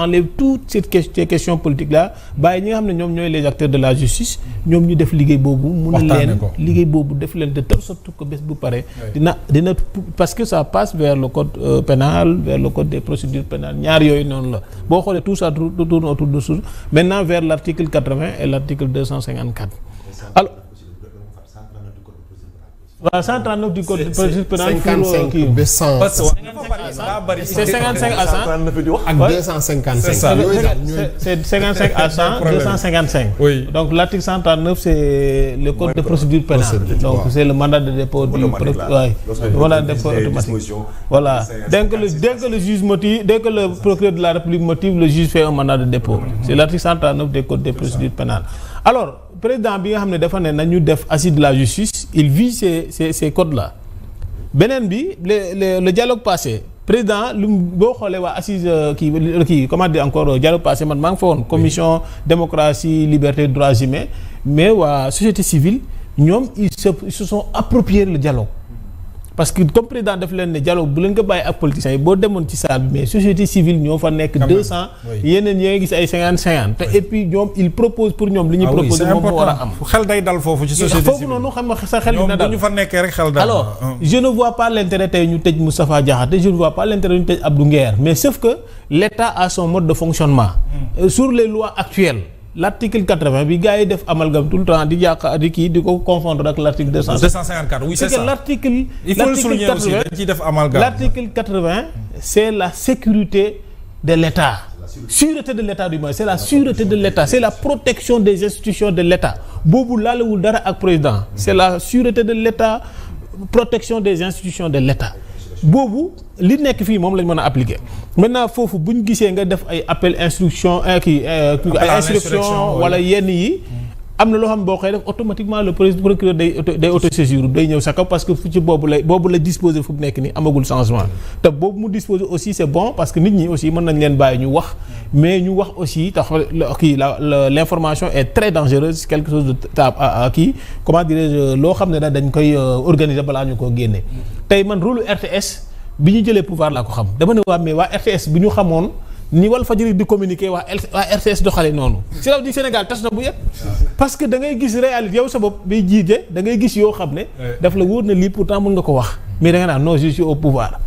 enlève toutes ces questions politiques là bàyyi ñi nga xam ne ñoom ñooy les acteurs de la justice ñoom ñu def liggéey boobu mun leen liggéey boobu def leen de telle sorte que bés bu pare dina parce que ça passe vers le code pénal vers le code des procédures pénales ñaar yooyu noonu la boo xoolee tout ça tourne autour de ça maintenant vers l'article 80 et l'article 254 alors waaw 139 du code de procédure pénale 55 ba 100 c'est 55 à 100 ak 255 c'est 55 à 100 255 oui. Donc l'article 139 c'est le code de procédure pénale donc c'est le mandat de dépôt du mandat de dépôt automatique voilà dès que le juge motive dès que le procureur de la République motive le juge fait un mandat de dépôt c'est l'article 139 des codes de procédure pénale alors président bi nga xam ne dafa ne nañu def assise de la justice il vise ces codes là beneen bi le dialogue passé président lu boo xoolee waa assise kii comment dire encore dialogue passé man maa ngi fa woon commission démocratie liberté droits humains mais waa société civile ñoom ils se sont appropriés le dialogue parce que comme président daf leen ne dialogue bu leen ko bàyyi ak politiciens yi boo demoon ci salle bi mais société civile ñoo fa nekk 200 yeneen ñoo ngi gis ay 50 te et puis ñoom il propose pour ñoom li ñuy proposer moom moo war a am xel day dal foofu ci société civile foofu noonu xam nga sa xel dina dal ñu fa nekkee rek xel dal alors je ne vois pas l'intérêt tey ñu tëj Moustapha Diakhaté je ne vois pas l'intérêt ñu tëj Abdou Nguer mais sauf que l'État a son mode de fonctionnement sur les lois actuelles l'article 80 bi gars yi def amalgame tout le temps di yàq di kii di ko confondre ak l'article 254 oui c'est ça l'article il faut le souligner aussi dañ ciy def amalgame l'article 80 c'est la sécurité de l'État sûreté de l'État du moins c'est la sûreté de l'État c'est la protection des institutions de l'État boobu laalewul dara ak président c'est la sûreté de l'État protection des institutions de l'État boobu li nekk fii moom lañ mën a appliquer maintenant foofu bu ñu gisee nga def ay appel instruction ay instruction wala yenn yi am na loo xam boo koy def automatiquement le procureur day autosaisir day ñëw sa kaw parce que fu ci boobu la disposer fu mu nekk ni amagul changement te boobu mu disposer aussi c'est bon parce que nit ñi aussi mën nañ leen bàyyi ñu wax mais ñu wax aussi tax l'information est très dangereuse quelque chose de comment dirais-je loo xam ne dañ koy organiser balaa ñu koo génne tey man rôle RTS bi ñu jëlee pouvoir laa ko xam dama ne waa mais waa RTS bi ñu xamoon ni Walfadjri di communiquer waa RTS doxale noonu si la di Sénégal tas na bu yëpp parce que da ngay gis réalité yow sa bopp bay jiite da ngay gis yoo xam ne daf la wóor na lii pourtant mën nga ko wax mais da nga naan non je suis au pouvoir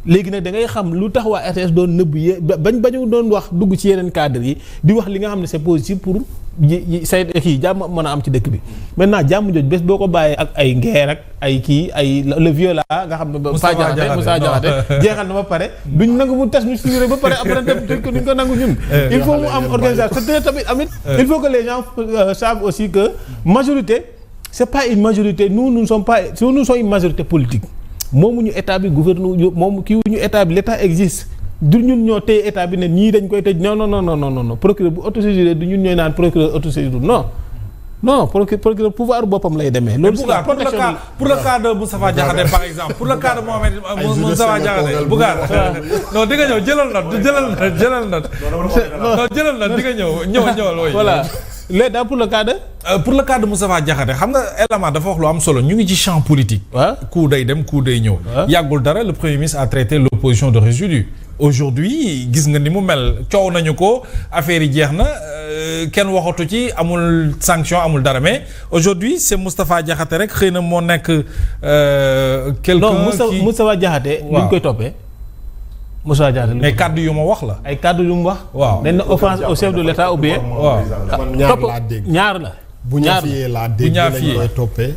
léegi nag da ngay xam lu tax waa RTS doon nëbb bañu doon wax dugg ci yeneen cadre yi di wax li nga xam ne c'est positif pour say jàmm mën a am ci dëkk bi maintenant jàmm jooju bés boo ko bàyyee ak ay ngeer ak ay le vieux là nga xam ne Moussa Diakhaté jeexal na ba pare duñ nangu mu tas ñu suivre ba pare après duñ ko nangu ñun il faut mu am organisation te tamit il faut que les gens savent aussi que majorité c'est pas une majorité nous sommes une majorité politique moomu ñu état bi gouverne moom kii wu ñu état bi l'état existe du ñun ñoo téye état bi ne ñii dañ koy tëj non procureur bu autosaisir du ñun ñooy naan procureur autosaisir non procureur pouvoir boppam lay demee. loolu c'est la protection pour le cas de Moustapha Diakhaté par exemple pour le cas de Mohamed Moustapha Diakhaté Bougar non di nga ñëw jëlal note di nga ñëwal wooyu voilà léegi daal pour le cas de Moustapha Diakhaté xam nga élément dafa wax lu am solo ñu ngi ci champ politique. waaw coup day dem coup day ñëw. yàggul dara le premier ministre a traité l'opposition de résidu. aujourd'hui gis nga ni mu mel coow nañu ko affaire yi jeex na kenn waxatu ci amul sanction amul dara mais aujourd'hui c'est Moustapha Diakhaté rek xëy na moo nekk quelqu'un non Moustapha Diakhaté li ñu koy toppee Moustapha Diakhaté mais kaddu yu ma wax la ay kaddu yu mu wax waaw dañ na offense au chef de l'État ou bien waaw ñaar la bu ñaafiyee laa dégg lañ koy toppee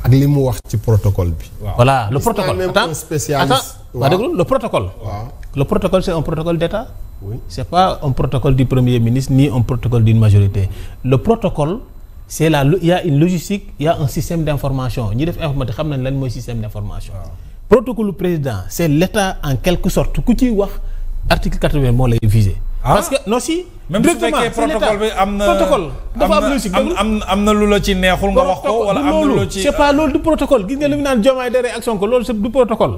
ak li mu wax ci protocole bi voilà le protocole spécialiste le protocole c'est un protocole d'État oui. C'est pas un protocole du Premier ministre ni un protocole d'une majorité le protocole c'est il y a une logistique il y a un système d'information ñi def informatique xam nañ lan mooy système d'information protocole du président c'est l'État en quelque sorte ku ciy wax article 80 moo lay viser parce que non si même su fekkee protocole bi am na protocole dafa am logique am na lu la ci neexul nga wax ko wala am na lu ci c'est pas loolu du protocole gis nga lu ñu naan Diomaye de réaction ko loolu c'est du protocole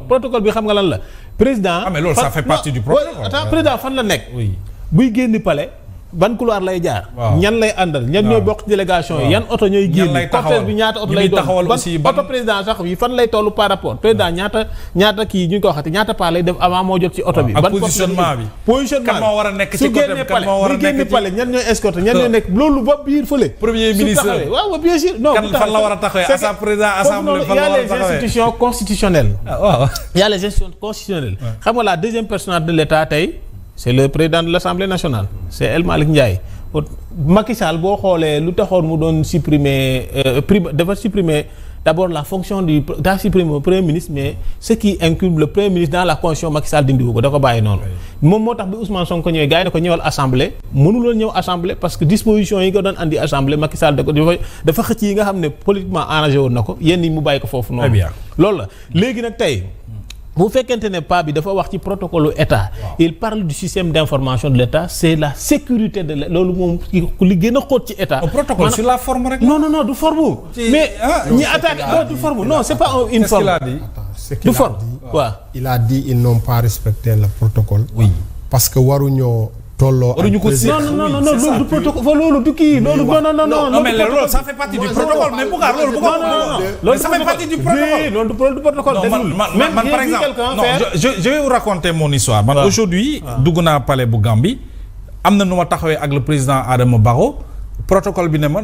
bi xam nga lan la président mais loolu ça fait partie du protocole attends président fan la nekk oui buy génn palais ban couloir lay jaar. waaw ñan lay àndal ñan ñooy bokk délégation yi. yan oto ñooy génn. cortège bi ñaata oto lay doon ban oto président sax yi fan lay tollu par rapport. président ñaata kii ñu ko waxati ñaata pas lay def avant moo jot ci oto bi. ban positionnement bi. positionnement kan moo war a nekk ci côté bi kan moo war a nekk ci pale ñan ñooy escorte ñan ñooy nekk loolu ba biir fële. premier ministre waaw bien sûr. non kan fan la war a taxawee à président assemblée fan la war a taxawee. y a les institutions constitutionnelles. waaw y a les institutions constitutionnelles. xam nga la deuxième personnalité de l'État tey c'est le président de l'Assemblée nationale c'est El Malick Ndiaye. Macky Sall boo xoolee lu taxoon mu doon supprimer dafa supprimer d'abord la fonction daa supprimer premier ministre mais ce qui inclut le premier ministre dans la constitution Macky Sall dindiwu ko da ko bàyyi noonu. moom moo tax bi Ousmane Sonko ñëwee gars yi ne ko ñëwal assemblée mënuloon ñëw assemblée parce que disposition yi nga doon andi assemblée Macky Sall dafa xëcc yi nga xam ne politiquement arrangé woon na ko yenn yi mu bàyyi ko foofu noonu. loolu la léegi nag tey. bu fekkente ne pas bi dafa wax ci protocole état il parle du système d'information de l'état c'est la sécurité de loolu moom li gën a xóot ci état. protocole sur la forme rek. non du forme. mais ñi attaqué du forme non c'est pas une forme. du forme waaw. il a dit ils n'ont pas respecté le protocole. oui parce que waruñoo. waruñu ko non loolu du protocole loolu du kii loolu non mais loolu ça fait partie du protocole mais bu loolu bu ko loolu ça fait partie du protocole loolu du protocole man par exemple non je vais vous raconter mon histoire man aujourd'hui dugg naa palais bu Gambie am na nu ma taxawee ak le président Adama Barrow protocole bi ne ma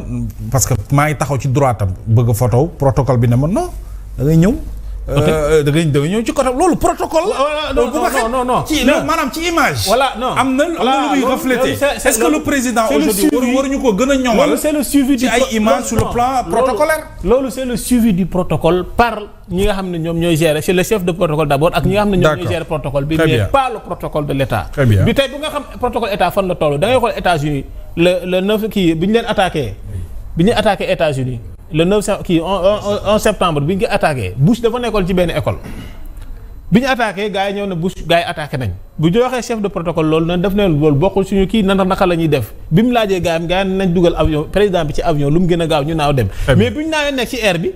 parce que maa ngi taxaw ci droitam bëgg photo protocole bi ne ma non da ngay ñëw da ngay ñëw ci côté loolu protocole la. non ci maanaam ci image. voilà non am na lu muy refléter. est-ce que le président aujourd'hui waruñu ko gën a ñoŋal. c'est le suivi ci ay images sur le plan protocolaire. loolu c'est le suivi du protocole par ñi nga xam ne ñoom ñooy gérer c'est le chef de protocole d'abord ak ñi nga xam ne ñoom ñooy gérer protocole bi. mais pas le protocole de l'État. très bien bi tey bu nga xam protocole État fan la toll da ngay xool États-Unis le 9 kii bi ñu leen attaqué. bi ñu attaqué États-Unis le 9 kii 11 septembre bi ñu ko attaqué Bush dafa nekkoon ci benn école bi ñu attaqué gars yi ñëw na Bush gars yi attaqué nañ bu ñu waxee chef de protocole loolu na def ne loolu bokkul suñu kii naka la ñuy def bi mu laajee gars yi nañ dugal avion président bi ci avion lu mu gën a gaaw ñu naaw dem mais bi ñu naawee nekk ci air bi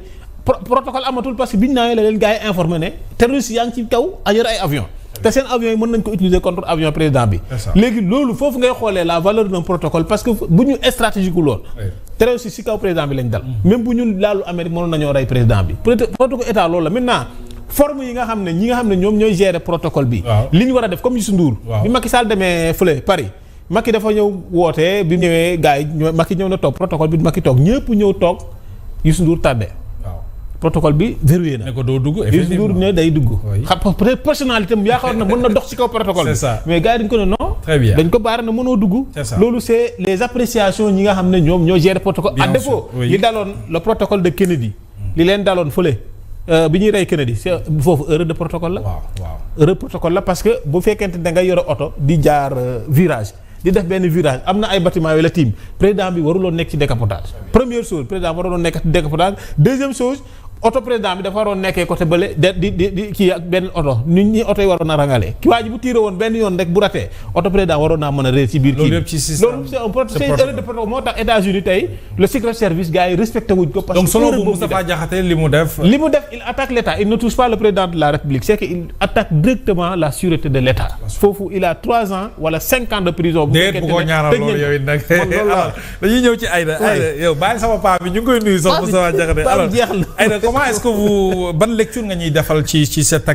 protocole amatul parce que bi ñu naawee la leen gars yi informé ne terroriste yaa ngi ci kaw yor ay avion te seen avion yi mën nañ ko utiliser contre avion président bi léegi loolu foofu ngay xoolee la valeur d'un protocole parce que bu ñu stratégique lool terroriste si kaw président bi lañ dal même bu ñu laalu Amérique mënoon nañoo rey président bi protocole état loolu la maintenant forme yi nga xam ne ñi nga xam ne ñoom ñooy gérer protocole bi li ñu war a def comme Youssou Ndour bi Macky Sall demee fële Paris Macky dafa ñëw wootee bi ñëwee gars yi Macky ñëw na toog protocole bi Macky toog ñëpp ñëw toog Youssou Ndour tàdde protocole bi verrouillé na. ne ko doo dugg effectivement ne day dugg. xam peut-être personnalité mu yaakaar na mën na dox ci kaw protocole bi. c'est ça mais gars yi dañ ko ne non. très bien dañ ko baare na mënoo dugg. c'est ça loolu c'est les appréciations ñi nga xam ne ñoom ñoo gérer protocole. à défaut li daloon le protocole de Kennedy. li leen daloon fële bi ñuy rey Kennedy c'est foofu erreur de protocole la. waaw erreur protocole la parce que bu fekkente da ngay yore oto di jaar virage. di def benn virage am na ay bâtiments yooyu la tiim président bi waruloon nekk ci décapotage. première chose président waruloon nekk ci décapotage deuxième chose. oto président bi dafa waroon nekkee côté bële di kii ak benn oto nit ñi oto yi waroon a rangale ki waa ji bu tiiree woon benn yoon rek bu ratee oto président waroon naa mën a réer ci biir kii loolu c'est un erreur de protocole moo tax États-Unis tey le secret service gars yi respecté wuñ ko parce que donc selon vous Moustapha Diakhaté li mu def il attaque l'État il ne touche pas le président de la République c'est que il attaque directement la sûreté de l'État foofu il a 3 ans wala 5 ans de prison bu ko ñaanal loolu yow it nag dañuy ñëw ci Aïda yow bàyyi sama paa bi ñu ngi koy nuyu sax Moustapha Diakhaté alors Aïda comment est-ce que vous ban lecture nga ñuy defal ci cette